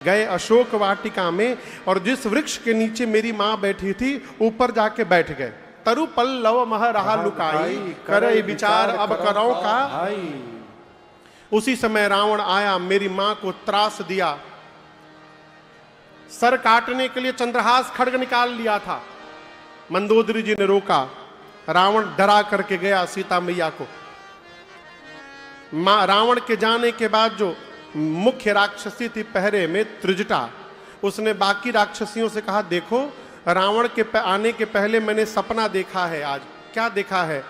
गए अशोक वाटिका में और जिस वृक्ष के नीचे मेरी माँ बैठी थी ऊपर जाके बैठ गए। तरु पल्लव मह रहा लुकाई, करे विचार अब करो का। उसी समय रावण आया, मेरी माँ को त्रास दिया। सर काटने के लिए चंद्रहास खड्ग निकाल लिया था। मंदोदरी जी ने रोका। रावण डरा करके गया सीता मैया को। रावण के जाने के बाद जो मुख्य राक्षसी थी पहरे में, त्रिजटा, उसने बाकी राक्षसियों से कहा, देखो रावण के आने के पहले मैंने सपना देखा है। आज क्या देखा है?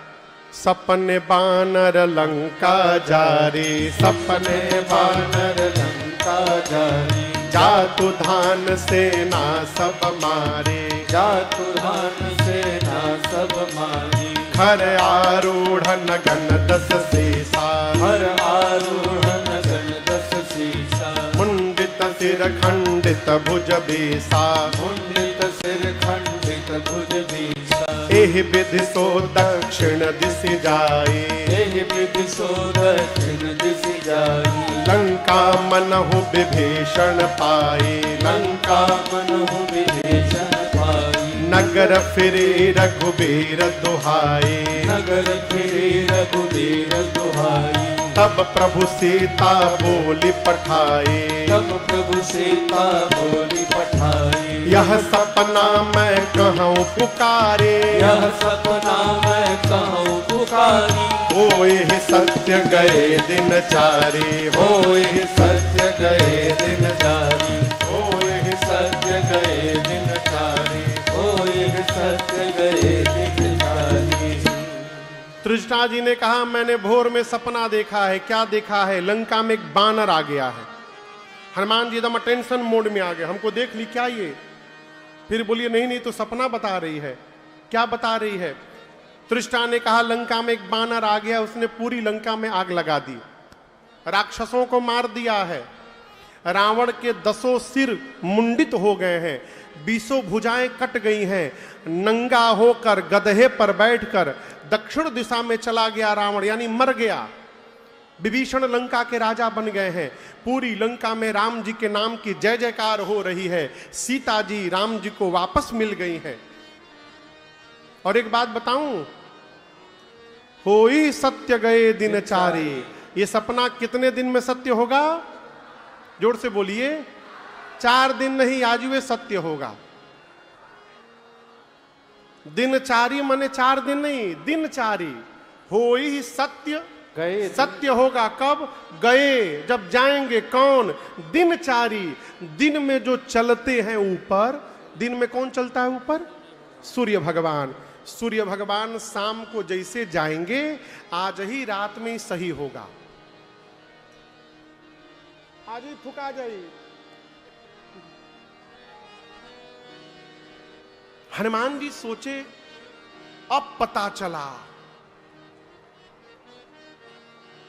सपने बानर लंका जारी, सपने बानर लंका जारी, जातु धान सेना सब मारे, जातु धान सेना सब मारी, खर आरूढ़ नगन दस सीसा, हर आरूढ़ नगन दस सीसा, मुंडित सिर खंडित भुज बीसा, मुंडित सिर खंडित भुज बीसा, एहि विधि सो दक्षिण दिश जाई, एहि विधि सो दक्षिण दिश जाई, लंका मनहु विभीषण पाई, लंका मनहु विभीषण पाई, नगर फिरे रघुबीर दुहाई, नगर फिरे रघुबीर दुहाई, तब प्रभु सीता बोली पठाई, तब प्रभु सीता बोली पठाई, यह सपना मैं कहूँ पुकारे, यह सपना मैं कहूँ पुकारी, होए सत्य गए दिन चारे, होए सत्य गए दिन जारी, होए सत्य गए दिन चारी, होए सत्य गए दिन जारी। त्रिजटा जी ने कहा, मैंने भोर में सपना देखा है। क्या देखा है? लंका में एक बानर आ गया है। हनुमान जी एकदम अटेंशन मोड में आ गए, हमको देख ली क्या ये? फिर बोलिए नहीं नहीं, तो सपना बता रही है। क्या बता रही है? त्रिजटा ने कहा, लंका में एक बानर आ गया, उसने पूरी लंका में आग लगा दी, राक्षसों को मार दिया है। रावण के 10 सिर मुंडित हो गए हैं, 20 भुजाएं कट गई हैं। नंगा होकर गधे पर बैठकर दक्षिण दिशा में चला गया रावण, यानी मर गया। विभीषण लंका के राजा बन गए हैं। पूरी लंका में राम जी के नाम की जय जयकार हो रही है। सीता जी राम जी को वापस मिल गई हैं। और एक बात बताऊं, होई सत्य गए दिन चारी, ये सपना कितने दिन में सत्य होगा? जोर से बोलिए। 4 दिन नहीं, आज वे सत्य होगा। दिनचारी माने 4 दिन नहीं, दिनचारी। होई सत्य गए सत्य होगा कब? गए, जब जाएंगे। कौन? दिनचारी। दिन में जो चलते हैं ऊपर, दिन में कौन चलता है ऊपर? सूर्य भगवान। सूर्य भगवान शाम को जैसे जाएंगे, आज ही रात में सही होगा। आज ही फुका जाए। हनुमान जी सोचे, अब पता चला।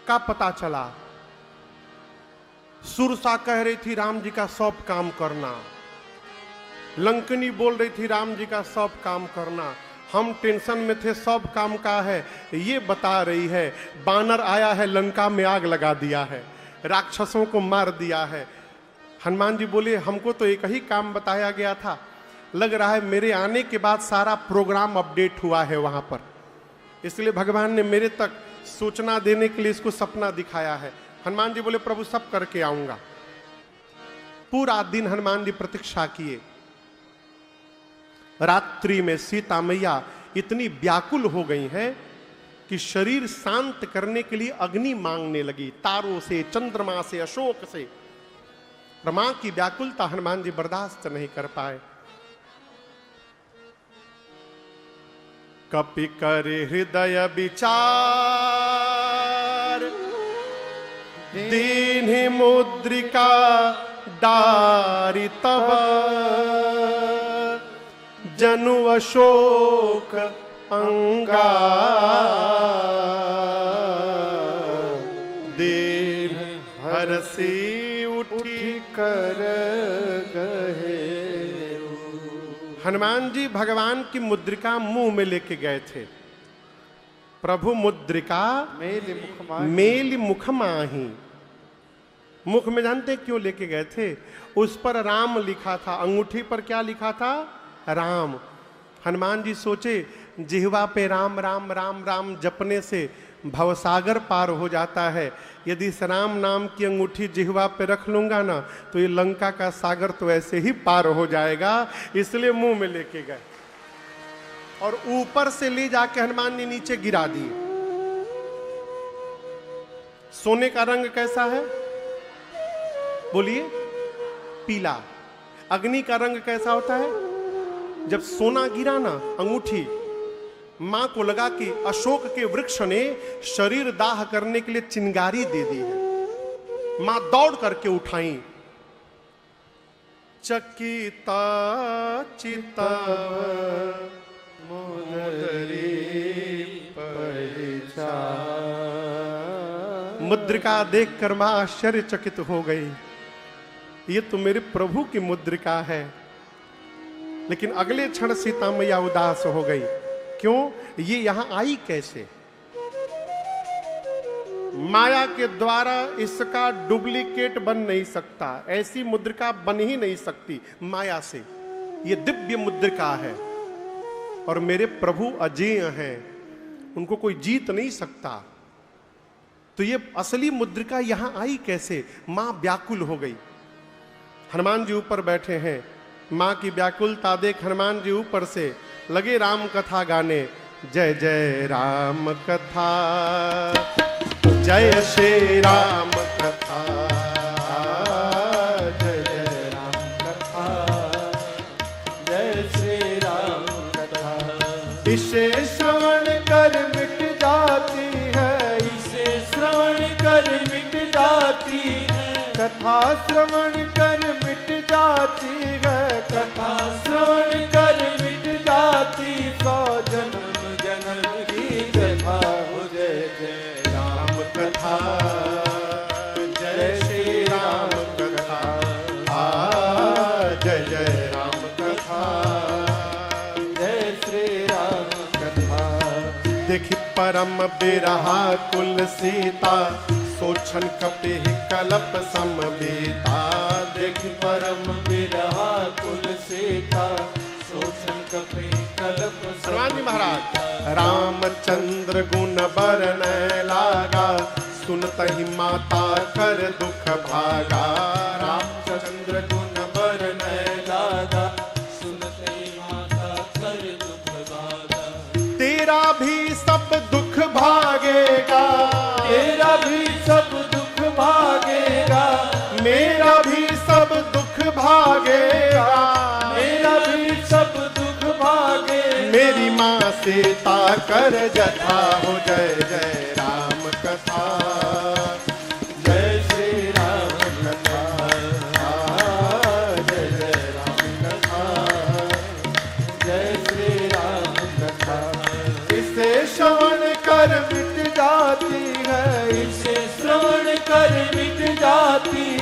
का पता चला? सुरसा कह रही थी राम जी का सब काम करना, लंकनी बोल रही थी राम जी का सब काम करना। हम टेंशन में थे, सब काम का है, ये बता रही है। बानर आया है, लंका में आग लगा दिया है, राक्षसों को मार दिया है। हनुमान जी बोले, हमको तो एक ही काम बताया गया था, लग रहा है मेरे आने के बाद सारा प्रोग्राम अपडेट हुआ है वहां पर, इसलिए भगवान ने मेरे तक सूचना देने के लिए इसको सपना दिखाया है। हनुमान जी बोले, प्रभु सब करके आऊंगा। पूरा दिन हनुमान जी प्रतीक्षा किए। रात्रि में सीता मैया इतनी व्याकुल हो गई हैं कि शरीर शांत करने के लिए अग्नि मांगने लगी, तारों से, चंद्रमा से, अशोक से। ब्रह्मा की व्याकुलता हनुमान जी बर्दाश्त नहीं कर पाए। कपि करे हृदय विचार, दीन्हि मुद्रिका डारि तब, जनु अशोक अंगा, दीन हरसी उठी कर गहे। हनुमान जी भगवान की मुद्रिका मुंह में लेके गए थे। प्रभु मुद्रिका मेलि मुख माहि, मेलि मुख माहि। मुख में जानते क्यों लेके गए थे? उस पर राम लिखा था, अंगूठी पर क्या लिखा था? राम। हनुमान जी सोचे जिह्वा पे राम राम राम राम जपने से भवसागर पार हो जाता है। यदि इस राम नाम की अंगूठी जिह्वा पे रख लूंगा ना तो ये लंका का सागर तो ऐसे ही पार हो जाएगा, इसलिए मुंह में लेके गए और ऊपर से ले जाके हनुमान जी नीचे गिरा दिए। सोने का रंग कैसा है? बोलिए, पीला। अग्नि का रंग कैसा होता है? जब सोना गिरा ना, अंगूठी मां को लगा कि अशोक के वृक्ष ने शरीर दाह करने के लिए चिंगारी दे दी है। मां दौड़ करके उठाई। चकिता चिताव मुदरी परिचा। मुद्रिका देखकर मां आश्चर्यचकित हो गई, ये तो मेरे प्रभु की मुद्रिका है। लेकिन अगले क्षण सीता मैया उदास हो गई। क्यों? ये यहां आई कैसे? माया के द्वारा इसका डुप्लीकेट बन नहीं सकता, ऐसी मुद्रिका बन ही नहीं सकती माया से। ये दिव्य मुद्रिका है और मेरे प्रभु अजेय हैं, उनको कोई जीत नहीं सकता। तो ये असली मुद्रिका यहां आई कैसे? मां व्याकुल हो गई। हनुमान जी ऊपर बैठे हैं, मां की व्याकुलता देख हनुमान जी ऊपर से लगे राम कथा गाने। जय जय राम कथा, जय श्री राम कथा, जय जय राम कथा, जय श्री राम कथा। इसे श्रवण कर मिट जाती है, इसे श्रवण कर मिट जाती है, कथा श्रवण कर मिट जाती है, कथा श्रवण कर मिट जाती। 100 जन्म जन्म की कथा हो। जय जय राम कथा, जय श्री राम कथा, जय जय राम कथा, जय श्री राम कथा। देखी परम बिरहा कुल सीता, सोचन कपि कलप समबीता। देखि परम बिरहा कुल सीता, सोचन कपि कलप हनुमान जी महाराज, रामचंद्र गुण बरनै लागा, सुनतहि माता कर दुख भागा। रामचंद्र गुण बरनै लागा, सुनते माता कर दुख भागा। तेरा भी सब दुख भागेगा, तेरा भी सब दुख भागेगा, मेरा भी सब दुख भागेगा, मेरा भी सब दुख भागेगा। मेरी माँ सीता कर जथा हो। जय जय राम कथा, जय श्री राम कथा, जय जय राम कथा, जय श्री राम कथा। इसे श्रवण कर मिट जाती है, इसे श्रवण कर मिट जाती है,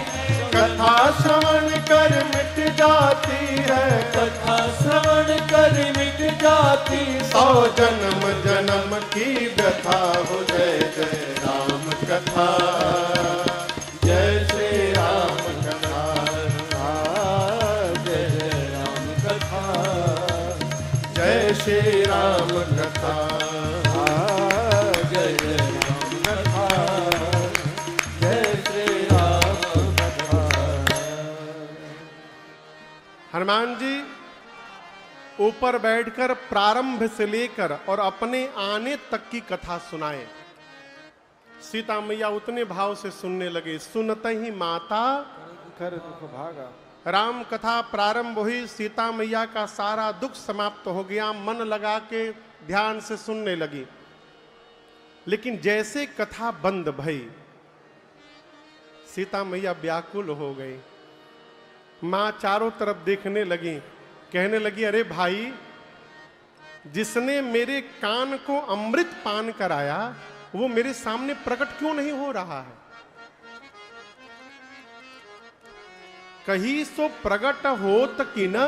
कथा श्रवण कर मिट जाती है, कथा श्रवण कर मिट जाती। 100 जन्म जन्म की व्यथा हो। जय जय राम कथा, जय श्री राम कथा, जय जय राम कथा, जय श्री राम कथा, जय जय राम कथा, जय श्री राम कथा। हनुमान जी ऊपर बैठकर प्रारंभ से लेकर और अपने आने तक की कथा सुनाए। सीता मैया उतने भाव से सुनने लगे। सुनते ही माता कर दुख भागा। राम कथा प्रारंभ हुई, सीता मैया का सारा दुख समाप्त हो गया, मन लगा के ध्यान से सुनने लगी। लेकिन जैसे कथा बंद भई, सीता मैया व्याकुल हो गई। मां चारों तरफ देखने लगी, कहने लगी, अरे भाई, जिसने मेरे कान को अमृत पान कराया वो मेरे सामने प्रकट क्यों नहीं हो रहा है? कहीं सो प्रकट होत कि न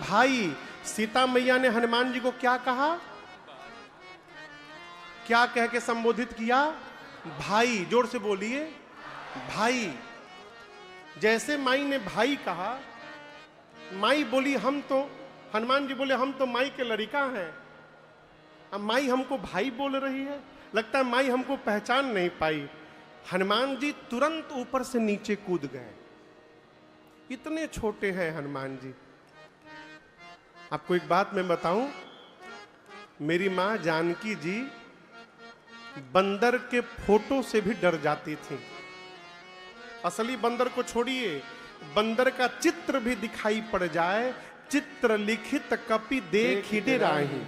भाई। सीता मैया ने हनुमान जी को क्या कहा? क्या कह के संबोधित किया? भाई। जोर से बोलिए, भाई। जैसे माई ने भाई कहा, माई बोली हम तो, हनुमान जी बोले हम तो माई के लड़का हैं, अब माई हमको भाई बोल रही है, लगता है माई हमको पहचान नहीं पाई। हनुमान जी तुरंत ऊपर से नीचे कूद गए। इतने छोटे हैं हनुमान जी। आपको एक बात मैं बताऊं, मेरी मां जानकी जी बंदर के फोटो से भी डर जाती थी। असली बंदर को छोड़िए, बंदर का चित्र भी दिखाई पड़ जाए, चित्र लिखित कपि देख ही डेराहि।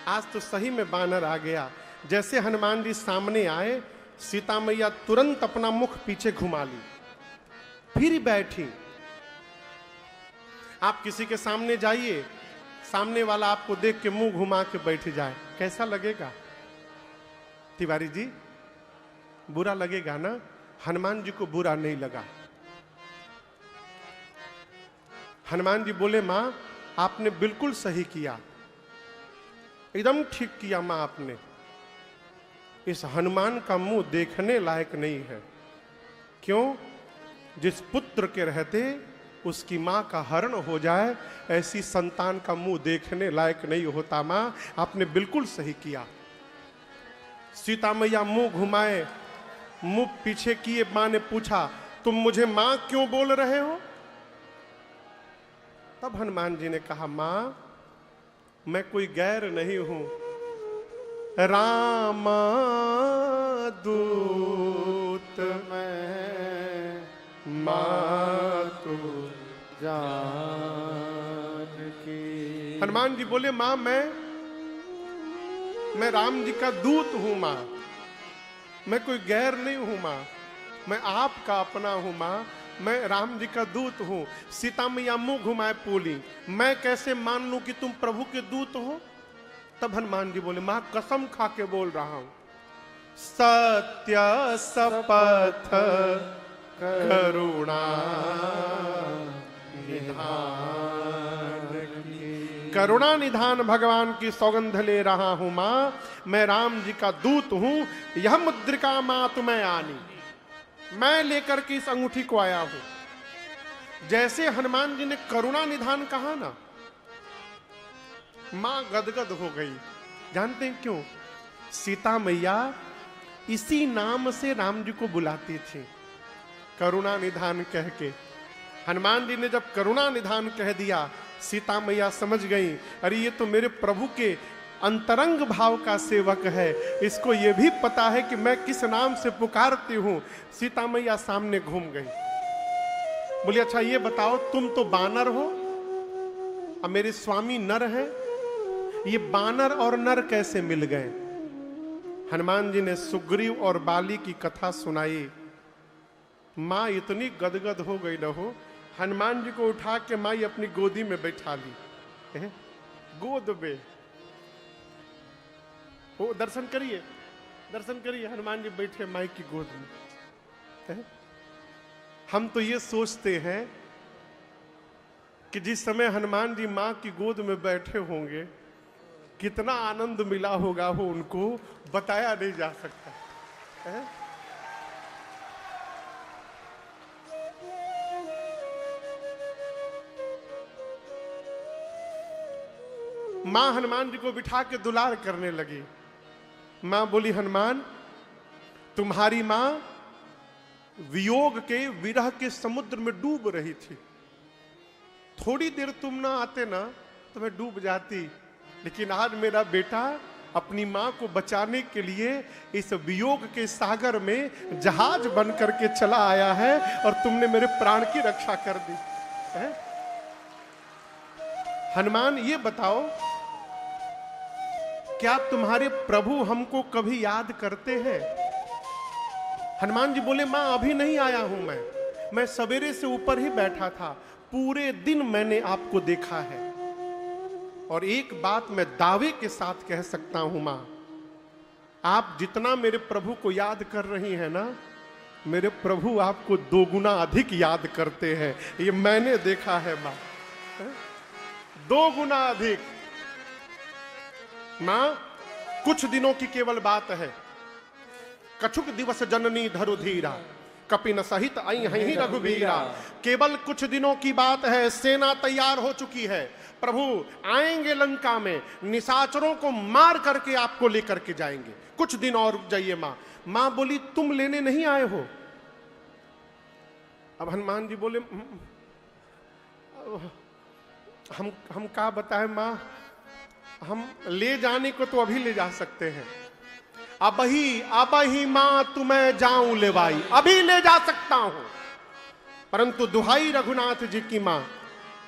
आज तो सही में बानर आ गया। जैसे हनुमान जी सामने आए, सीता मैया तुरंत अपना मुख पीछे घुमा ली, फिर बैठी। आप किसी के सामने जाइए, सामने वाला आपको देख के मुंह घुमा के बैठ जाए, कैसा लगेगा तिवारी जी? बुरा लगेगा ना? हनुमान जी को बुरा नहीं लगा। हनुमान जी बोले मां आपने बिल्कुल सही किया, एकदम ठीक किया मां आपने। इस हनुमान का मुंह देखने लायक नहीं है। क्यों? जिस पुत्र के रहते उसकी मां का हरण हो जाए, ऐसी संतान का मुंह देखने लायक नहीं होता। मां आपने बिल्कुल सही किया। सीता मैया मुंह घुमाए, मुंह पीछे किए, मां ने पूछा तुम मुझे मां क्यों बोल रहे हो? तब हनुमान जी ने कहा मां मैं कोई गैर नहीं हूं, राम दूत मैं मातु जानकी। हनुमान जी बोले मां मैं राम जी का दूत हूं मां, मैं कोई गैर नहीं हूं मां, मैं आपका अपना हूं मां, मैं राम जी का दूत हूं। सीता मैया मुंह घुमाए बोली मैं कैसे मान लूं कि तुम प्रभु के दूत हो? तब हनुमान जी बोले मां कसम खा के बोल रहा हूं, सत्य शपथ करुणा निधान की। करुणा निधान भगवान की सौगंध ले रहा हूं मां, मैं राम जी का दूत हूं। यह मुद्रिका मां तुम्हें आनी, मैं लेकर के इस अंगूठी को आया हूं। जैसे हनुमान जी ने करुणा निधान कहा ना, मां गदगद हो गई। जानते हैं क्यों? सीता मैया इसी नाम से राम जी को बुलाती थी, करुणा निधान कह के। हनुमान जी ने जब करुणा निधान कह दिया, सीता मैया समझ गई अरे ये तो मेरे प्रभु के अंतरंग भाव का सेवक है, इसको ये भी पता है कि मैं किस नाम से पुकारती हूं। सीता मैया सामने घूम गई, बोली अच्छा ये बताओ तुम तो बानर हो और मेरे स्वामी नर हैं, ये बानर और नर कैसे मिल गए? हनुमान जी ने सुग्रीव और बाली की कथा सुनाई। मां इतनी गदगद हो गई न हो, हनुमान जी को उठा के माई अपनी गोदी में बैठा ली। गोद में वो दर्शन करिए, दर्शन करिए, हनुमान जी बैठे माई की गोद में। हम तो ये सोचते हैं कि जिस समय हनुमान जी मां की गोद में बैठे होंगे कितना आनंद मिला होगा, वो उनको बताया नहीं जा सकता है? मां हनुमान जी को बिठा के दुलार करने लगी। मां बोली हनुमान तुम्हारी मां वियोग के, विरह के समुद्र में डूब रही थी, थोड़ी देर तुम ना आते ना तो मैं डूब जाती, लेकिन आज मेरा बेटा अपनी मां को बचाने के लिए इस वियोग के सागर में जहाज बन करके चला आया है और तुमने मेरे प्राण की रक्षा कर दी है? हनुमान ये बताओ क्या तुम्हारे प्रभु हमको कभी याद करते हैं? हनुमान जी बोले मां अभी नहीं आया हूं, मैं सवेरे से ऊपर ही बैठा था, पूरे दिन मैंने आपको देखा है और एक बात मैं दावे के साथ कह सकता हूं मां, आप जितना मेरे प्रभु को याद कर रही हैं ना, मेरे प्रभु आपको दोगुना अधिक याद करते हैं। ये मैंने देखा है मां, दोगुना अधिक। मां कुछ दिनों की केवल बात है, कछुक दिवस जननी धरु धीरा, कपिन सहित आई हहीं रघुबीरा। केवल कुछ दिनों की बात है, सेना तैयार हो चुकी है, प्रभु आएंगे लंका में, निशाचरों को मार करके आपको लेकर के जाएंगे, कुछ दिन और रुक जाइए मां। मां बोली तुम लेने नहीं आए हो? अब हनुमान जी बोले हम क्या बताएं मां, हम ले जाने को तो अभी ले जा सकते हैं, अब ही मां तुम्हें जाऊं ले भाई, अभी ले जा सकता हूं, परंतु दुहाई रघुनाथ जी की मां,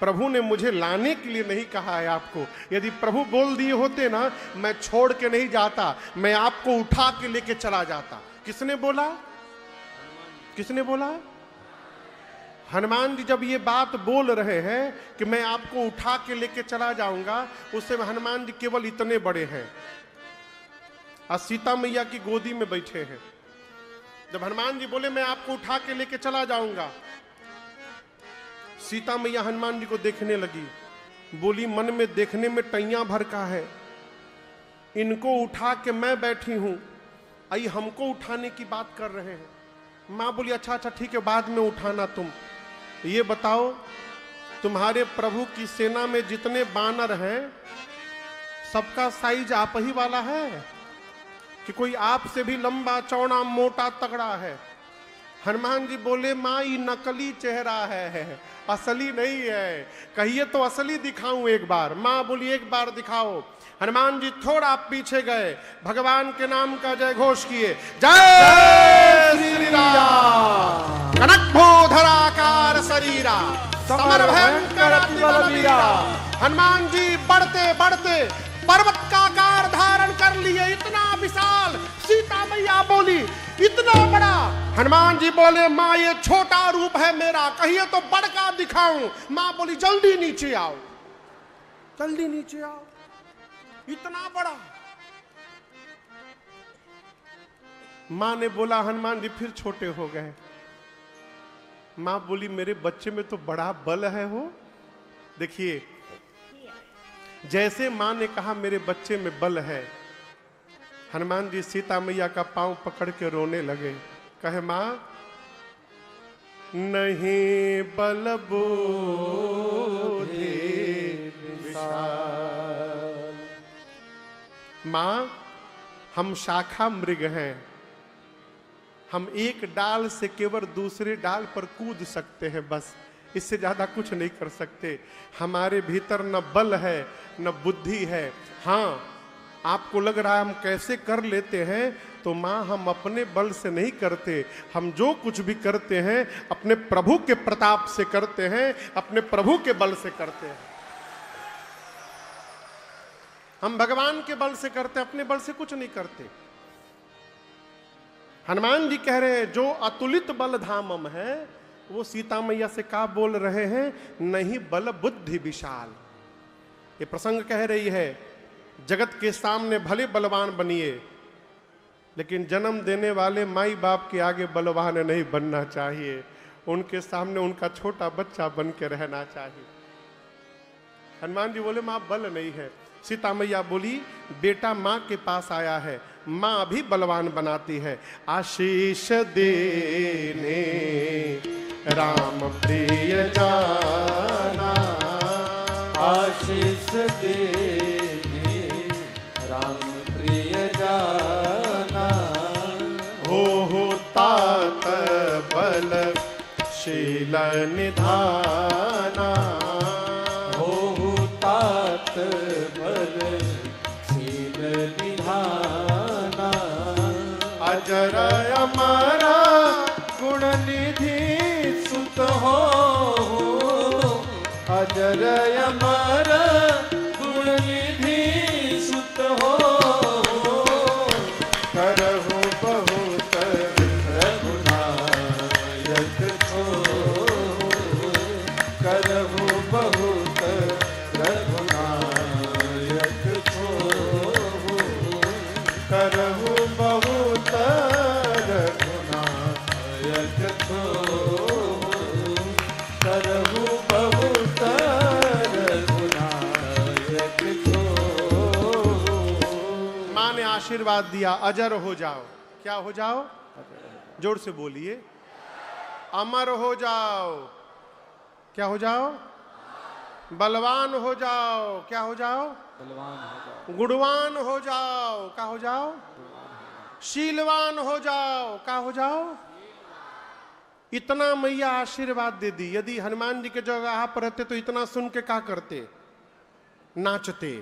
प्रभु ने मुझे लाने के लिए नहीं कहा है आपको। यदि प्रभु बोल दिए होते ना, मैं छोड़ के नहीं जाता, मैं आपको उठा के लेके चला जाता। किसने बोला? किसने बोला? हनुमान जी जब ये बात बोल रहे हैं कि मैं आपको उठा के लेके चला जाऊंगा, उस समय हनुमान जी केवल इतने बड़े हैं और सीता मैया की गोदी में बैठे हैं। जब हनुमान जी बोले मैं आपको उठा के लेके चला जाऊंगा, सीता मैया हनुमान जी को देखने लगी, बोली मन में देखने में टैया भर का है, इनको उठा के मैं बैठी हूं, आई हमको उठाने की बात कर रहे हैं। मां बोली अच्छा ठीक है, बाद में उठाना। तुम ये बताओ, तुम्हारे प्रभु की सेना में जितने बानर हैं, सबका साइज आप ही वाला है कि कोई आपसे भी लंबा चौड़ा मोटा तगड़ा है? हनुमान जी बोले मां ये नकली चेहरा है, असली नहीं है, कहिए तो असली दिखाऊं एक बार। मां बोली एक बार दिखाओ। हनुमान जी थोड़ा पीछे गए, भगवान के नाम का जय घोष किए, जय श्री राम। कनक भूधराकार शरीरा, समर भयंकर अति बलवीरा। हनुमान जी बढ़ते बढ़ते पर्वत का आकार धारण कर लिए, इतना विशाल। सीता मैया बोली इतना बड़ा। हनुमान जी बोले मां ये छोटा रूप है मेरा, कहिए तो बड़का दिखाऊं। मां बोली जल्दी नीचे आओ, जल्दी नीचे आओ, इतना बड़ा। मां ने बोला हनुमान जी फिर छोटे हो गए। मां बोली मेरे बच्चे में तो बड़ा बल है हो। देखिए जैसे मां ने कहा मेरे बच्चे में बल है, हनुमान जी सीता मैया का पांव पकड़ के रोने लगे, कहे मां नहीं बल बुद्धि विशाल। मां हम शाखा मृग हैं, हम एक डाल से केवल दूसरे डाल पर कूद सकते हैं, बस इससे ज्यादा कुछ नहीं कर सकते। हमारे भीतर न बल है न बुद्धि है। हाँ आपको लग रहा है हम कैसे कर लेते हैं, तो मां हम अपने बल से नहीं करते, हम जो कुछ भी करते हैं अपने प्रभु के प्रताप से करते हैं, अपने प्रभु के बल से करते हैं। हम भगवान के बल से करते, अपने बल से कुछ नहीं करते। हनुमान जी कह रहे हैं जो अतुलित बल धामम है, वो सीता मैया से क्या बोल रहे हैं, नहीं बल बुद्धि विशाल। ये प्रसंग कह रही है जगत के सामने भले बलवान बनिए, लेकिन जन्म देने वाले माई बाप के आगे बलवान नहीं बनना चाहिए, उनके सामने उनका छोटा बच्चा बन के रहना चाहिए। हनुमान जी बोले मां बल नहीं है। सीता मैया बोली बेटा मां के पास आया है, मां भी बलवान बनाती है। आशीष देने राम प्रिय जाना, आशीष देने राम प्रिय जाना। हो तात बल शील निधाना, हो तात बल शील निधाना। अजर अमर गुण निधि सुत हो, अजर अमर गुण निधि सुत हो। करहु बहुत रघुनायक को, करहु बहुत रघुनायक को, करहु बहुत रघुनायक को, करहु बहुत रघुनायक को। मां ने आशीर्वाद दिया अजर हो जाओ। क्या हो जाओ? जोर से बोलिए। अमर हो जाओ। क्या हो जाओ? बलवान हो जाओ। क्या हो जाओ? बलवान हो जाओ। गुणवान हो जाओ। क्या हो जाओ? शीलवान हो जाओ। क्या हो जाओ? इतना मैया आशीर्वाद दे दी। यदि हनुमान जी के जगह आप रहते तो इतना सुन के क्या करते? नाचते।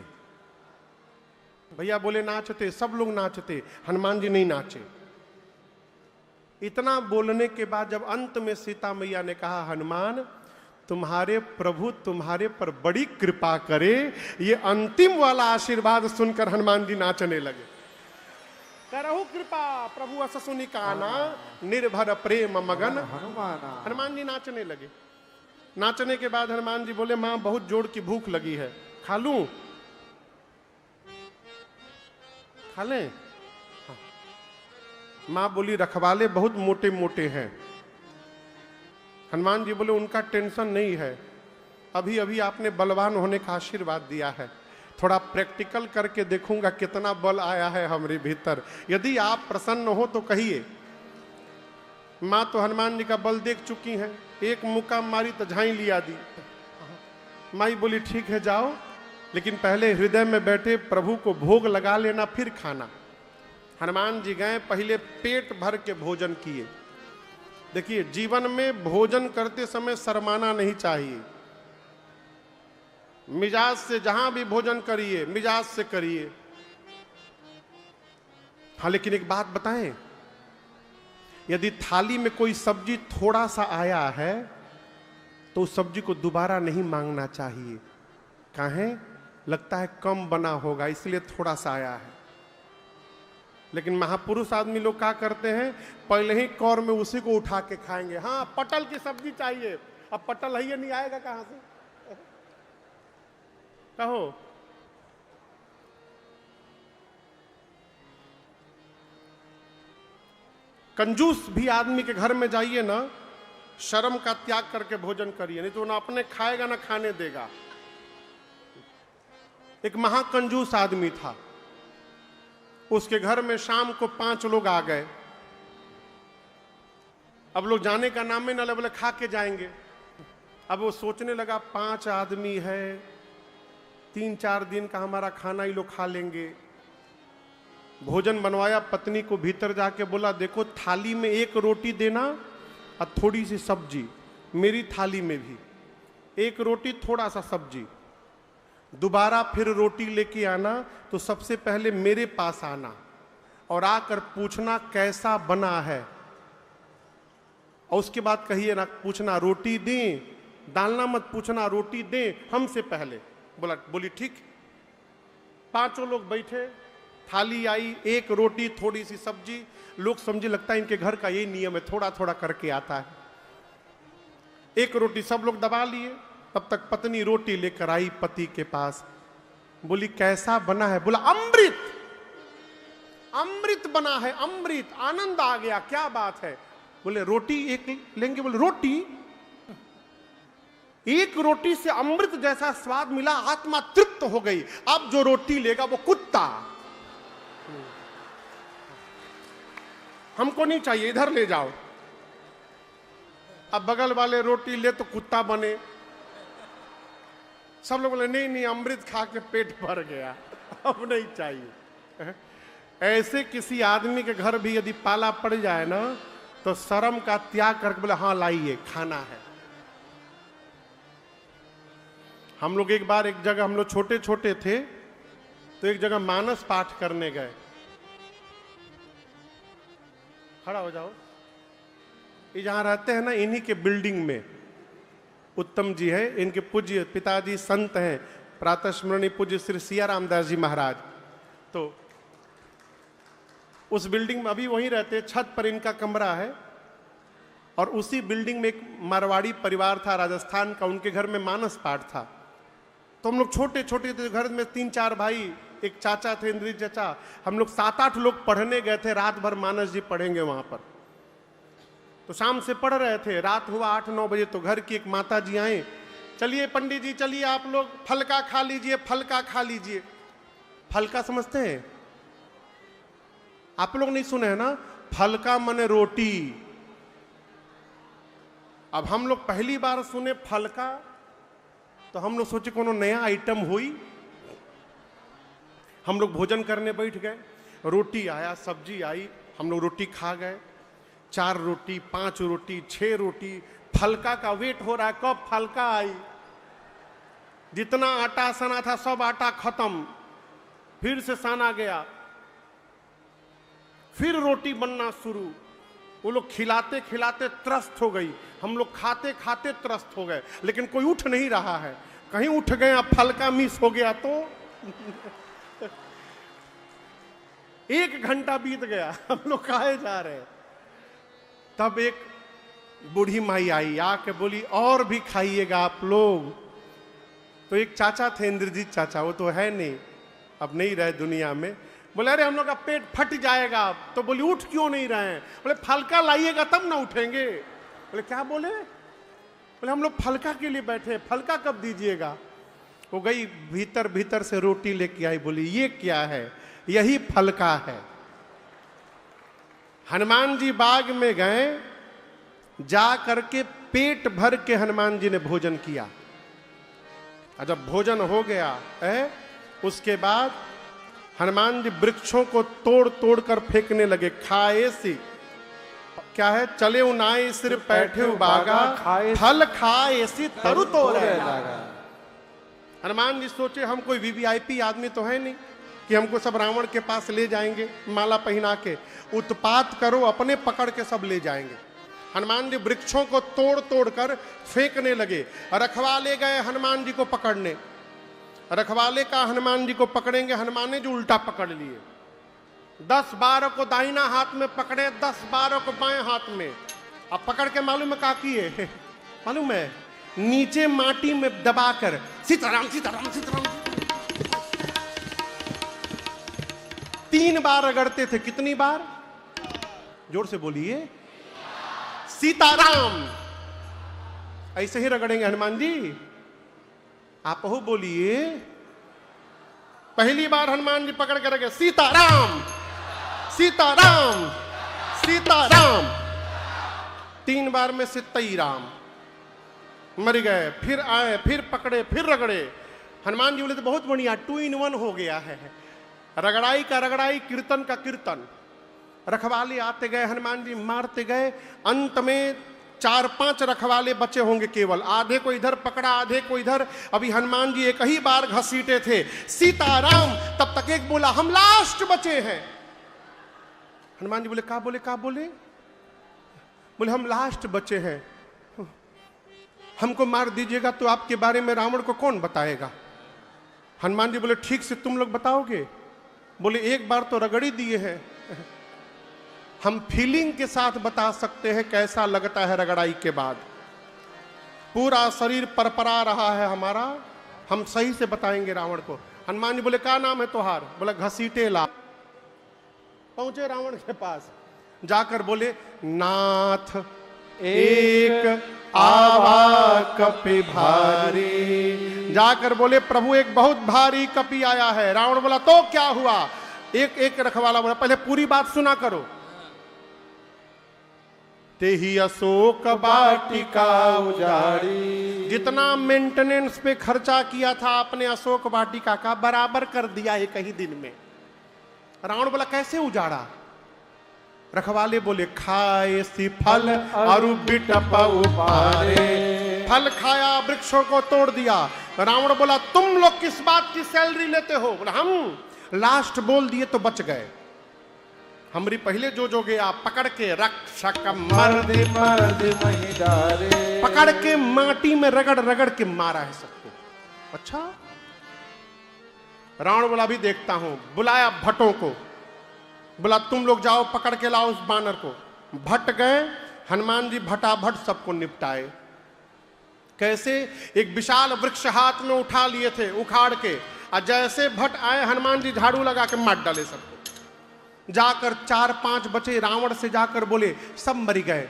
भैया बोले नाचते, सब लोग नाचते, हनुमान जी नहीं नाचे। इतना बोलने के बाद जब अंत में सीता मैया ने कहा, हनुमान तुम्हारे प्रभु तुम्हारे पर बड़ी कृपा करे, ये अंतिम वाला आशीर्वाद सुनकर हनुमान जी नाचने लगे। करहु कृपा प्रभु अस सुनि काना, निर्भर प्रेम मगन हनुमाना। हनुमान जी नाचने लगे। नाचने के बाद हनुमान जी बोले, मां बहुत जोर की भूख लगी है, खा लूं? खा लें? हाँ। मां बोली, रखवाले बहुत मोटे मोटे हैं। हनुमान जी बोले, उनका टेंशन नहीं है, अभी अभी आपने बलवान होने का आशीर्वाद दिया है, थोड़ा प्रैक्टिकल करके देखूंगा कितना बल आया है हमारे भीतर, यदि आप प्रसन्न हो तो कहिए। मां तो हनुमान जी का बल देख चुकी हैं, एक मुक्का मारी तो झाई लिया दी। माई बोली, ठीक है जाओ, लेकिन पहले हृदय में बैठे प्रभु को भोग लगा लेना, फिर खाना। हनुमान जी गए, पहले पेट भर के भोजन किए। देखिए, जीवन में भोजन करते समय शर्माना नहीं चाहिए। मिजाज से जहां भी भोजन करिए, मिजाज से करिए। हाँ, लेकिन एक बात बताएं, यदि थाली में कोई सब्जी थोड़ा सा आया है तो उस सब्जी को दोबारा नहीं मांगना चाहिए। काहे? लगता है कम बना होगा इसलिए थोड़ा सा आया है। लेकिन महापुरुष आदमी लोग क्या करते हैं, पहले ही कौर में उसी को उठा के खाएंगे। हाँ, पटल की सब्जी चाहिए, अब पटल है, ये नहीं आएगा कहां से? कहो। कंजूस भी आदमी के घर में जाइए ना, शर्म का त्याग करके भोजन करिए, नहीं तो ना अपने खाएगा ना खाने देगा। एक महाकंजूस आदमी था, उसके घर में शाम को 5 लोग आ गए। अब लोग जाने का नाम ही ना ले, बोले खा के जाएंगे। अब वो सोचने लगा, 5 आदमी है, 3-4 दिन का हमारा खाना ही लोग खा लेंगे। भोजन बनवाया, पत्नी को भीतर जाके बोला, देखो थाली में 1 रोटी देना और थोड़ी सी सब्जी, मेरी थाली में भी 1 रोटी थोड़ा सा सब्जी। दोबारा फिर रोटी लेके आना तो सबसे पहले मेरे पास आना और आकर पूछना कैसा बना है, और उसके बाद कहिए ना, पूछना रोटी दें, डालना मत, पूछना रोटी दें हमसे पहले। बोली ठीक। 5 लोग बैठे, थाली आई, 1 रोटी थोड़ी सी सब्जी। लोग समझे लगता है इनके घर का यही नियम है, थोड़ा थोड़ा करके आता है। 1 रोटी सब लोग दबा लिए। तब तक पत्नी रोटी लेकर आई पति के पास, बोली कैसा बना है? बोला अमृत, अमृत बना है, अमृत। आनंद आ गया, क्या बात है? बोले रोटी 1 लेंगे? बोले रोटी, 1 रोटी से अमृत जैसा स्वाद मिला, आत्मा तृप्त हो गई। अब जो रोटी लेगा वो कुत्ता। हमको नहीं चाहिए, इधर ले जाओ। अब बगल वाले रोटी ले तो कुत्ता बने। सब लोग बोले नहीं नहीं, अमृत खा के पेट भर गया, अब नहीं चाहिए। ऐसे किसी आदमी के घर भी यदि पाला पड़ जाए ना, तो शर्म का त्याग करके बोले हाँ लाइए, खाना है। हम लोग एक बार एक जगह, हम लोग छोटे छोटे थे, तो एक जगह मानस पाठ करने गए। खड़ा हो जाओ। ये जहां रहते हैं ना, इन्हीं के बिल्डिंग में उत्तम जी है, इनके पूज्य पिताजी संत हैं, प्रातः स्मरणीय पूज्य श्री सिया रामदास जी महाराज। तो उस बिल्डिंग में अभी वहीं रहते, छत पर इनका कमरा है, और उसी बिल्डिंग में एक मारवाड़ी परिवार था राजस्थान का, उनके घर में मानस पाठ था। तो हम लोग छोटे छोटे थे, घर में 3-4 भाई, एक चाचा थे इंद्रित चाचा, हम लोग 7-8 लोग पढ़ने गए थे। रात भर मानस जी पढ़ेंगे वहां पर। तो शाम से पढ़ रहे थे, रात हुआ 8-9 बजे, तो घर की एक माता जी आए, चलिए पंडित जी चलिए, आप लोग फलका खा लीजिए, फलका खा लीजिए। फलका समझते हैं आप लोग? नहीं सुने हैं ना? फलका माने रोटी। अब हम लोग पहली बार सुने फल का, तो हम लोग सोचे कोनो नया आइटम हुई। हम लोग भोजन करने बैठ गए, रोटी आया, सब्जी आई, हम लोग रोटी खा गए। 4 रोटी, 5 रोटी, 6 रोटी, फलका का वेट हो रहा है कब फलका आई। जितना आटा सना था सब आटा खत्म, फिर से साना गया, फिर रोटी बनना शुरू। वो लोग खिलाते खिलाते त्रस्त हो गई, हम लोग खाते खाते त्रस्त हो गए, लेकिन कोई उठ नहीं रहा है। कहीं उठ गए, अब फलका मिस हो गया तो 1 घंटा बीत गया, हम लोग खाए जा रहे हैं। तब एक बूढ़ी माई आई, आके बोली और भी खाइएगा आप लोग। तो एक चाचा थे, इंद्रजीत चाचा, वो तो है नहीं, अब नहीं रहे दुनिया में। बोले अरे हम लोग का पेट फट जाएगा। तो बोली उठ क्यों नहीं रहे हैं? बोले फलका लाइएगा तब ना उठेंगे। बोले क्या बोले? बोले हम लोग फलका के लिए बैठे, फलका कब दीजिएगा? वो गई भीतर भीतर से रोटी लेके आई, बोली ये क्या है? यही फलका है। हनुमान जी बाग में गए, जा करके पेट भर के हनुमान जी ने भोजन किया। और जब भोजन हो गया है, उसके बाद हनुमान जी वृक्षों को तोड़ तोड़ कर फेंकने लगे। खाए सी क्या है, चले उनाए सिर बैठे बागा, फल खाए सी तरु तोड़ लगा। हनुमान जी सोचे हम कोई वीवीआईपी आदमी तो है नहीं कि हमको सब रावण के पास ले जाएंगे माला पहना के। उत्पात करो, अपने पकड़ के सब ले जाएंगे। हनुमान जी वृक्षों को तोड़ तोड़ कर फेंकने लगे। रखवाले गए हनुमान जी को पकड़ने, रखवाले का हनुमान जी को पकड़ेंगे, हनुमान ने जो उल्टा पकड़ लिए। 10-12 को दाहिना हाथ में पकड़े, 10-12 को बाएं हाथ में। अब पकड़ के मालूम है क्या किए? मालूम है, नीचे माटी में दबाकर सीताराम सीताराम सीताराम 3 बार रगड़ते थे। कितनी बार? जोर से बोलिए, सीताराम। ऐसे ही रगड़ेंगे हनुमान जी। आप हो बोलिए। पहली बार हनुमान जी पकड़ के रखे, सीताराम सीताराम सीताराम। 3 बार में से तई राम मर गए। फिर आए, फिर पकड़े, फिर रगड़े। हनुमान जी बोले तो बहुत बढ़िया, 2 in 1 हो गया है। रगड़ाई का रगड़ाई, कीर्तन का कीर्तन। रखवाले आते गए, हनुमान जी मारते गए। अंत में 4-5 रखवाले बचे होंगे केवल, आधे को इधर पकड़ा, आधे को इधर। अभी हनुमान जी एक ही बार घसीटे थे, सीताराम। तब तक एक बोला हम लास्ट बचे हैं। हनुमान जी बोले क्या बोले, क्या बोले? बोले हम लास्ट बचे हैं, हमको मार दीजिएगा तो आपके बारे में रावण को कौन बताएगा? हनुमान जी बोले ठीक से तुम लोग बताओगे? बोले एक बार तो रगड़ी दिए हैं, हम फीलिंग के साथ बता सकते हैं कैसा लगता है रगड़ाई के बाद। पूरा शरीर परपरा रहा है हमारा, हम सही से बताएंगे रावण को। हनुमान जी बोले क्या नाम है तोहार? बोला घसीटे ला। पहुंचे रावण के पास, जाकर बोले नाथ एक आवा कपि भारी। जाकर बोले प्रभु एक बहुत भारी कपि आया है। रावण बोला तो क्या हुआ? एक रखवाला बोला पहले पूरी बात सुना करो। तेही अशोक वाटिका उजाड़ी। जितना मेंटेनेंस पे खर्चा किया था अपने अशोक वाटिका का, बराबर कर दिया एक ही दिन में। रावण बोला कैसे उजाड़ा? रखवाले बोले खाए सी फल अरु बिटप उपारे। फल खाया, वृक्षों को तोड़ दिया। रावण बोला तुम लोग किस बात की सैलरी लेते हो? बोला हम लास्ट बोल दिए तो बच गए, हमरी पहले जो गया पकड़ के रक्षक मर्द मर्द महिदारे। पकड़ के माटी में रगड़ रगड़ के मारा है सबको। अच्छा, रावण बोला भी देखता हूं। बुलाया भट्टों को, बोला तुम लोग जाओ पकड़ के लाओ उस बानर को। भट्ट गए, हनुमान जी भटाभट सबको निपटाए। कैसे? एक विशाल वृक्ष हाथ में उठा लिए थे उखाड़ के, और जैसे भट्ट आए हनुमान जी झाड़ू लगा के मार डाले सबको। जाकर 4-5 बचे, रावण से जाकर बोले सब मर गए।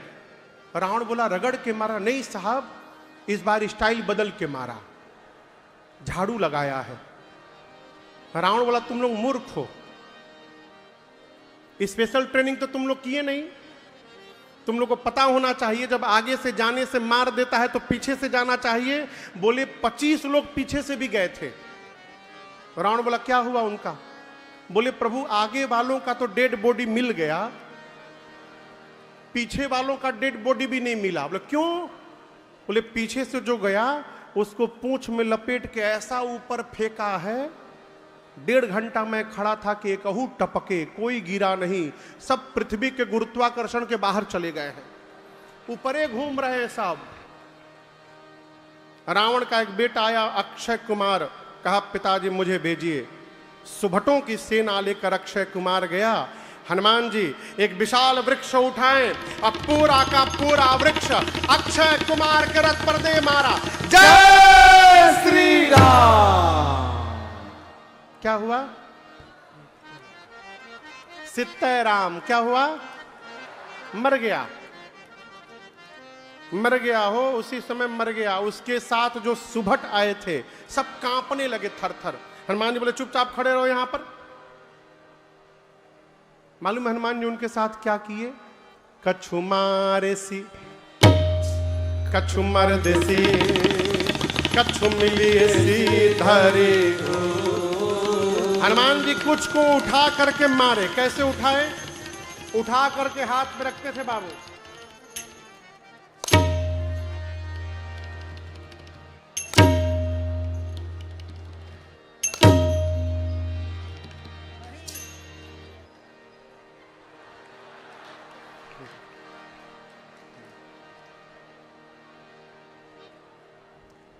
रावण बोला रगड़ के मारा? नहीं साहब, इस बार स्टाइल बदल के मारा, झाड़ू लगाया है। रावण बोला तुम लोग मूर्ख हो, स्पेशल ट्रेनिंग तो तुम लोग किए नहीं। तुम लोग को पता होना चाहिए, जब आगे से जाने से मार देता है तो पीछे से जाना चाहिए। बोले 25 लोग पीछे से भी गए थे। रावण बोला क्या हुआ उनका? बोले प्रभु आगे वालों का तो डेड बॉडी मिल गया, पीछे वालों का डेड बॉडी भी नहीं मिला। बोले क्यों? बोले पीछे से जो गया उसको पूंछ में लपेट के ऐसा ऊपर फेंका है, 1.5 घंटा मैं खड़ा था कि एकहू टपके, कोई गिरा नहीं, सब पृथ्वी के गुरुत्वाकर्षण के बाहर चले गए हैं, ऊपरे घूम रहे हैं सब। रावण का एक बेटा आया अक्षय कुमार, कहा पिताजी मुझे भेजिए। सुभटों की सेना लेकर अक्षय कुमार गया। हनुमान जी एक विशाल वृक्ष उठाए, अब पूरा का पूरा वृक्ष अक्षय कुमार के रथ पर दे मारा। जय श्री राम। क्या हुआ? सीताराम क्या हुआ? मर गया। मर गया हो, उसी समय मर गया। उसके साथ जो सुभट आए थे सब कांपने लगे थर थर। हनुमान जी बोले चुपचाप खड़े रहो यहां पर। मालूम है हनुमान जी उनके साथ क्या किए? कछु मारे सी कछु मर्देसी कछु मिली सी धरे। हनुमान जी कुछ को उठा करके मारे। कैसे उठाए? उठा करके हाथ में रखते थे बाबू।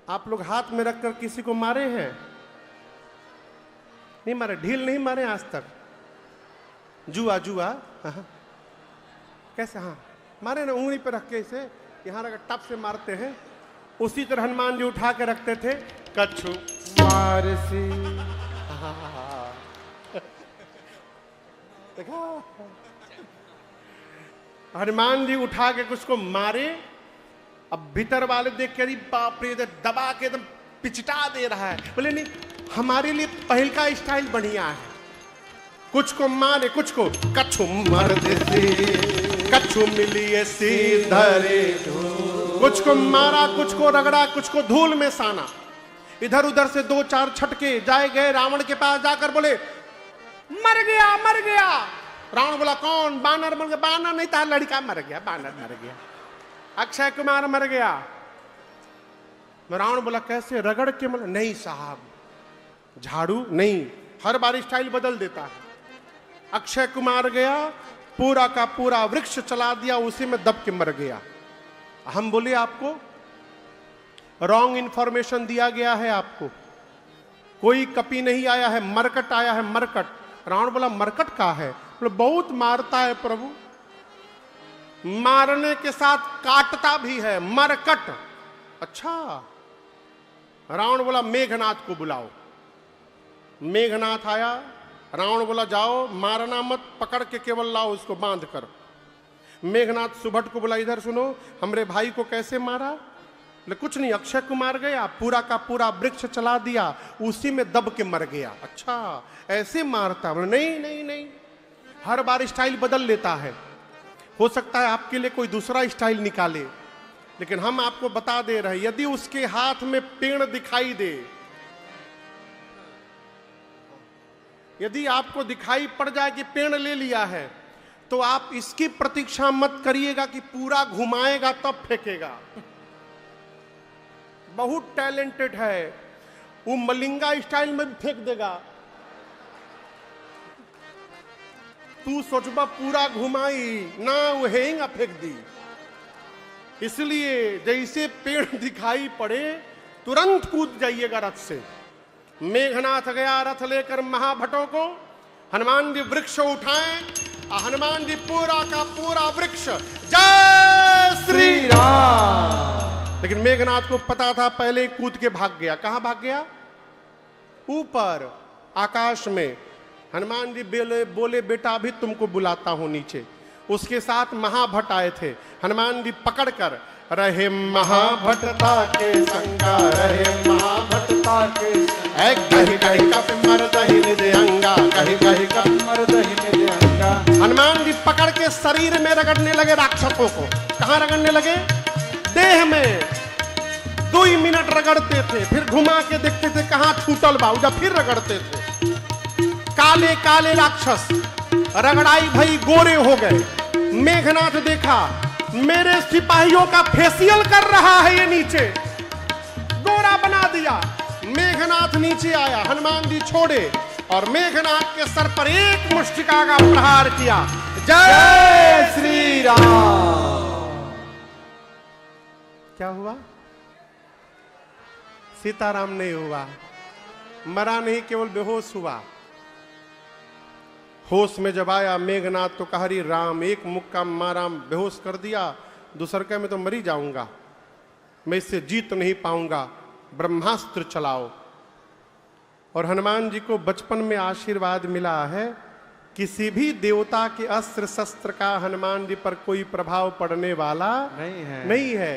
आप लोग हाथ में रखकर किसी को मारे हैं? नहीं मारे, ढील नहीं मारे आज तक। जुआ जुआ हाँ। कैसे? हाँ मारे ना, उंगली पे रख के इसे यहां रख टप से मारते हैं। उसी तरह हनुमान जी उठा के रखते थे। कछु मारसी देखा, हनुमान जी उठा के कुछ को मारे। अब भीतर वाले देख के बाप रे, दबा के एकदम पिचटा दे रहा है। बोले नहीं, हमारे लिए पहल का स्टाइल बढ़िया है। कुछ को मारे, कुछ को कछु मर देसी कछु मिली ऐसी धरे। कुछ को मारा, कुछ को रगड़ा, कुछ को धूल में साना। इधर उधर से 2-4 छटके जाए गए रावण के पास जाकर बोले मर गया मर गया। रावण बोला कौन? बानर मर गया। बानर नहीं था, लड़का मर गया। बानर मर गया, अक्षय कुमार मर गया। रावण बोला कैसे? रगड़ के? मतलब नहीं साहब, झाड़ू नहीं, हर बार स्टाइल बदल देता है। अक्षय कुमार गया, पूरा का पूरा वृक्ष चला दिया, उसी में दब के मर गया। हम बोले आपको रॉन्ग इंफॉर्मेशन दिया गया है, आपको कोई कपी नहीं आया है, मरकट आया है, मरकट। रावण बोला मरकट का है? बोले बहुत मारता है प्रभु, मारने के साथ काटता भी है, मरकट। अच्छा। रावण बोला मेघनाथ को बुलाओ। मेघनाथ आया। रावण बोला जाओ, मारना मत, पकड़ के केवल लाओ उसको बांध कर। मेघनाथ सुभट को बोला इधर सुनो, हमरे भाई को कैसे मारा? बोले कुछ नहीं, अक्षय कुमार गया, पूरा का पूरा वृक्ष चला दिया, उसी में दब के मर गया। अच्छा ऐसे मारता? बोले नहीं नहीं नहीं, हर बार स्टाइल बदल लेता है। हो सकता है आपके लिए कोई दूसरा स्टाइल निकाले, लेकिन हम आपको बता दे रहे हैं, यदि उसके हाथ में पेड़ दिखाई दे, यदि आपको दिखाई पड़ जाए कि पेड़ ले लिया है, तो आप इसकी प्रतीक्षा मत करिएगा कि पूरा घुमाएगा तब फेंकेगा। बहुत टैलेंटेड है वो, मलिंगा स्टाइल में भी फेंक देगा। तू सोचबा पूरा घुमाई ना, वो हेंगा फेंक दी। इसलिए जैसे पेड़ दिखाई पड़े तुरंत कूद जाइएगा रथ से। मेघनाथ गया रथ लेकर महाभटों को। हनुमान जी वृक्ष उठाए, हनुमान जी पूरा का पूरा वृक्ष जय श्री राम। लेकिन मेघनाथ को पता था, पहले कूद के भाग गया। कहां भाग गया? ऊपर आकाश में। हनुमान जी बोले बेटा अभी तुमको बुलाता हूं नीचे। उसके साथ महाभट आए थे। हनुमान जी पकड़कर रहे महाभटता के संगा, रहे महाभटता के कहीं कहीं कप मर दही निज अंगा, कहीं कहीं कप मर दही निज अंगा। हनुमान जी पकड़ के शरीर में रगड़ने लगे राक्षसों को। कहां रगड़ने लगे? देह में। 2 मिनट रगड़ते थे, फिर घुमा के देखते थे कहां छूटल बाउजा, फिर रगड़ते थे। काले काले राक्षस रगड़ाई भई गोरे हो गए। मेघनाथ देखा मेरे सिपाहियों का फेशियल कर रहा है ये, नीचे गोरा बना दिया। मेघनाथ नीचे आया, हनुमान जी छोड़े और मेघनाथ के सर पर एक मुष्टिका का प्रहार किया। जय श्री राम। क्या हुआ? सीताराम नहीं हुआ, मरा नहीं, केवल बेहोश हुआ। होश में जब आया मेघनाथ तो कहा हरी राम, एक मुक्का मारा, बेहोश कर दिया, दूसरका में तो मरी जाऊंगा, मैं इससे जीत नहीं पाऊंगा, ब्रह्मास्त्र चलाओ। और हनुमान जी को बचपन में आशीर्वाद मिला है, किसी भी देवता के अस्त्र शस्त्र का हनुमान जी पर कोई प्रभाव पड़ने वाला नहीं है।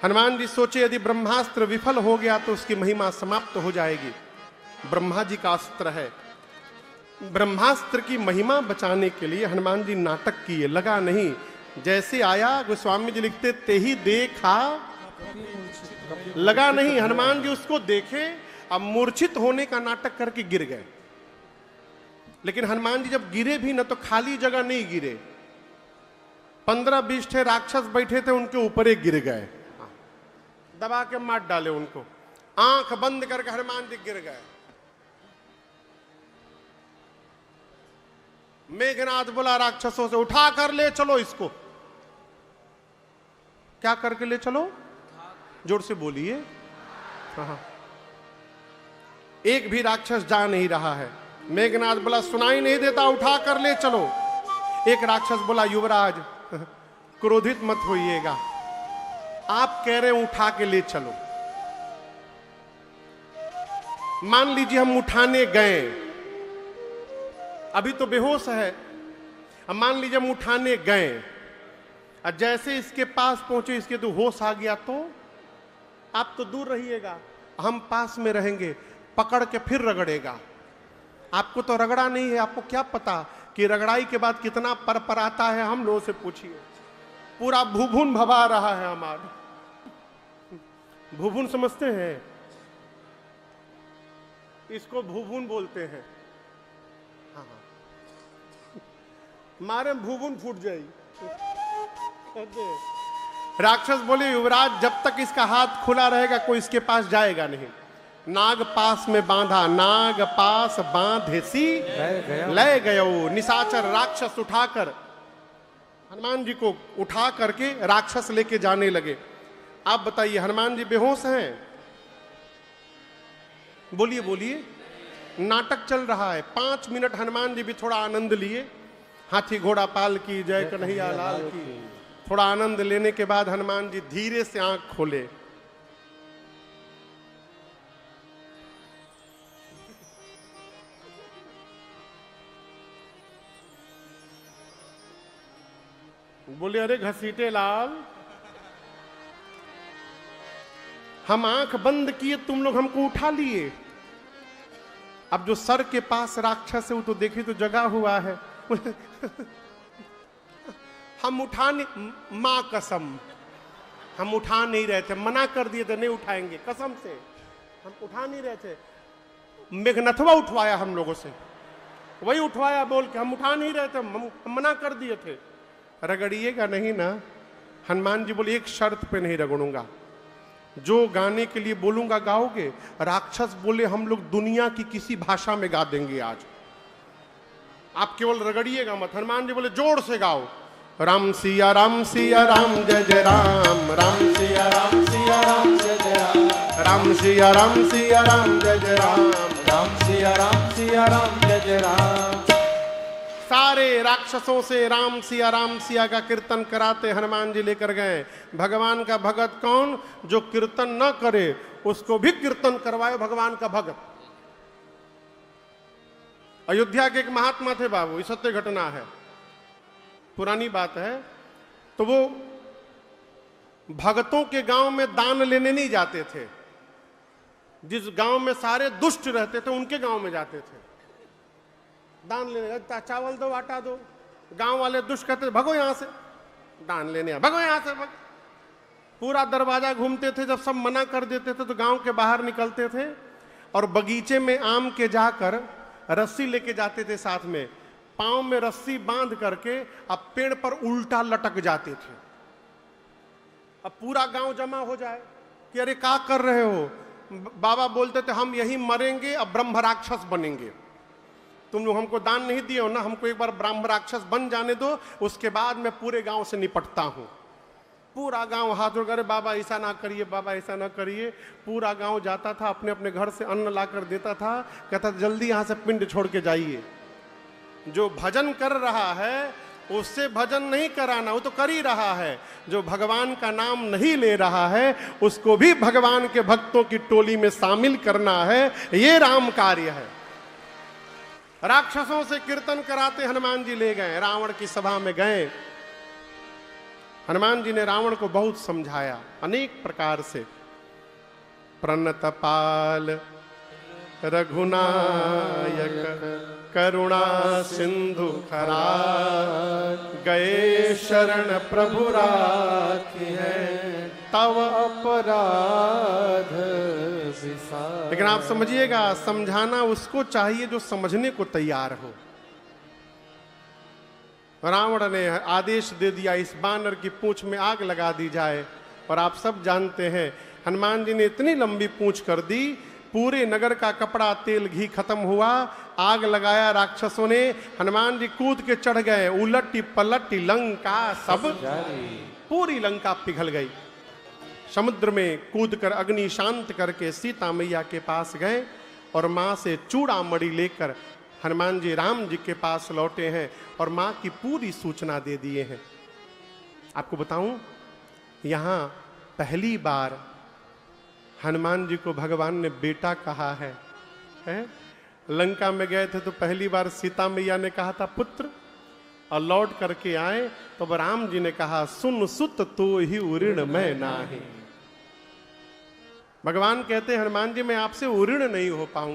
हनुमान जी सोचे यदि ब्रह्मास्त्र विफल हो गया तो उसकी महिमा समाप्त हो जाएगी। ब्रह्मा जी का अस्त्र है। ब्रह्मास्त्र की महिमा बचाने के लिए हनुमान जी नाटक किए, लगा नहीं। जैसे आया गोस्वामी जी लिखते ते ही देखा, लगा नहीं। हनुमान जी उसको देखे, अब मूर्छित होने का नाटक करके गिर गए। लेकिन हनुमान जी जब गिरे भी न तो खाली जगह नहीं गिरे, 15-20 राक्षस बैठे थे उनके ऊपर एक गिर गए, दबा के मार डाले उनको। आंख बंद करके हनुमान जी गिर गए। मेघनाथ बोला राक्षसों से उठा कर ले चलो इसको। क्या करके ले चलो? जोर से बोलिए। हाँ, एक भी राक्षस जा नहीं रहा है। मेघनाथ बोला सुनाई नहीं देता, उठा कर ले चलो। एक राक्षस बोला युवराज क्रोधित मत होइएगा, आप कह रहे हैं उठा के ले चलो। मान लीजिए हम उठाने गए, अभी तो बेहोश है, अब मान लीजिए हम उठाने गए और जैसे इसके पास पहुंचे इसके तो होश आ गया, तो आप तो दूर रहिएगा, हम पास में रहेंगे, पकड़ के फिर रगड़ेगा। आपको तो रगड़ा नहीं है, आपको क्या पता कि रगड़ाई के बाद कितना पर आता है। हम लोगों से पूछिए, पूरा भूभुन भवा रहा है हमारा। भूभुन समझते हैं? इसको भूभुन बोलते हैं। हाँ हाँ, मारे भूभुन फूट जाएगी। राक्षस बोले युवराज जब तक इसका हाथ खुला रहेगा कोई इसके पास जाएगा नहीं। नाग पास में बांधा, नाग पास बांधे सी ले गयो। निशाचर राक्षस उठाकर हनुमान जी को उठा करके राक्षस लेके जाने लगे। आप बताइए हनुमान जी बेहोश हैं? बोलिए बोलिए। नाटक चल रहा है। 5 मिनट हनुमान जी भी थोड़ा आनंद लिए। हाथी घोड़ा पाल की जय कन्हैया लाल की। थोड़ा आनंद लेने के बाद हनुमान जी धीरे से आंख खोले। बोले अरे घसीटे लाल, हम आंख बंद किए, तुम लोग हमको उठा लिए। अब जो सर के पास राक्षस है वो तो देखिए तो जगा हुआ है। हम उठा नहीं, मां कसम हम उठा नहीं रहे थे, मना कर दिए थे नहीं उठाएंगे, कसम से हम उठा नहीं रहे थे। मेघनाथवा उठवाया हम लोगों से, वही उठवाया बोल के, हम उठा नहीं रहे थे, हम मना कर दिए थे। रगड़िएगा नहीं ना? हनुमान जी बोले एक शर्त पे नहीं रगड़ूंगा, जो गाने के लिए बोलूंगा गाओगे। राक्षस बोले हम लोग दुनिया की किसी भाषा में गा देंगे आज, आप केवल रगड़िएगा मत। हनुमान जी बोले जोर से गाओ, राम सिया राम सिया राम जय जय राम, राम सिया राम सिया राम जय जय राम, राम सिया राम सिया राम जय जय राम, राम सिया राम सिया राम जय जय राम। सारे राक्षसों से राम सिया का कीर्तन कराते हनुमान जी लेकर गए। भगवान का भगत कौन? जो कीर्तन न करे उसको भी कीर्तन करवाए भगवान का भगत। अयोध्या के एक महात्मा थे बाबू, ये सत्य घटना है, पुरानी बात है। तो वो भगतों के गांव में दान लेने नहीं जाते थे, जिस गांव में सारे दुष्ट रहते थे उनके गांव में जाते थे। दान लेने चावल दो, आटा दो। गांव वाले दुष्ट कहते भगो यहां से, दान लेने भगो यहां से भगो। पूरा दरवाजा घूमते थे, जब सब मना कर देते थे तो गांव के बाहर निकलते थे और बगीचे में आम के जाकर रस्सी लेके जाते थे साथ में, पांव में रस्सी बांध करके अब पेड़ पर उल्टा लटक जाते थे। अब पूरा गांव जमा हो जाए कि अरे क्या कर रहे हो। बाबा बोलते थे हम यही मरेंगे, अब ब्रह्म राक्षस बनेंगे। तुम लोग हमको दान नहीं दिए हो ना, हमको एक बार ब्रह्म राक्षस बन जाने दो, उसके बाद मैं पूरे गांव से निपटता हूं। पूरा गांव हाथ जोड़ कर बाबा ऐसा ना करिए, बाबा ऐसा ना करिए। पूरा गांव जाता था, अपने अपने घर से अन्न लाकर देता था, कहता था जल्दी यहां से पिंड छोड़ के जाइए। जो भजन कर रहा है उससे भजन नहीं कराना, वो तो कर ही रहा है। जो भगवान का नाम नहीं ले रहा है उसको भी भगवान के भक्तों की टोली में शामिल करना है, ये राम कार्य है। राक्षसों से कीर्तन कराते हनुमान जी ले गए, रावण की सभा में गए। हनुमान जी ने रावण को बहुत समझाया अनेक प्रकार से। प्रणतपाल रघुनायक करुणा सिंधु खरा, गए शरण प्रभु राखी है तव अपराध विसार। लेकिन आप समझिएगा, समझाना उसको चाहिए जो समझने को तैयार हो। रावण ने आदेश दे दिया इस बानर की पूंछ में आग लगा दी जाए, और आप सब जानते हैं हनुमान जी ने इतनी लंबी पूंछ कर दी, पूरे नगर का कपड़ा तेल घी खत्म हुआ। आग लगाया राक्षसों ने, हनुमान जी कूद के चढ़ गए, उलटी पलटी लंका सब पूरी लंका पिघल गई। समुद्र में कूदकर अग्नि शांत करके सीता मैया के पास गए और मां से चूड़ा मणि लेकर हनुमान जी राम जी के पास लौटे हैं और मां की पूरी सूचना दे दिए हैं। आपको बताऊं, यहां पहली बार हनुमान जी को भगवान ने बेटा कहा है, लंका में गए थे तो पहली बार सीता मैया ने कहा था पुत्र, और लौट करके आए तो अब राम जी ने कहा सुन सुत तो ही उऋण मैं नाही। भगवान कहते हनुमान जी मैं आपसे उऋण नहीं हो पाऊंगा।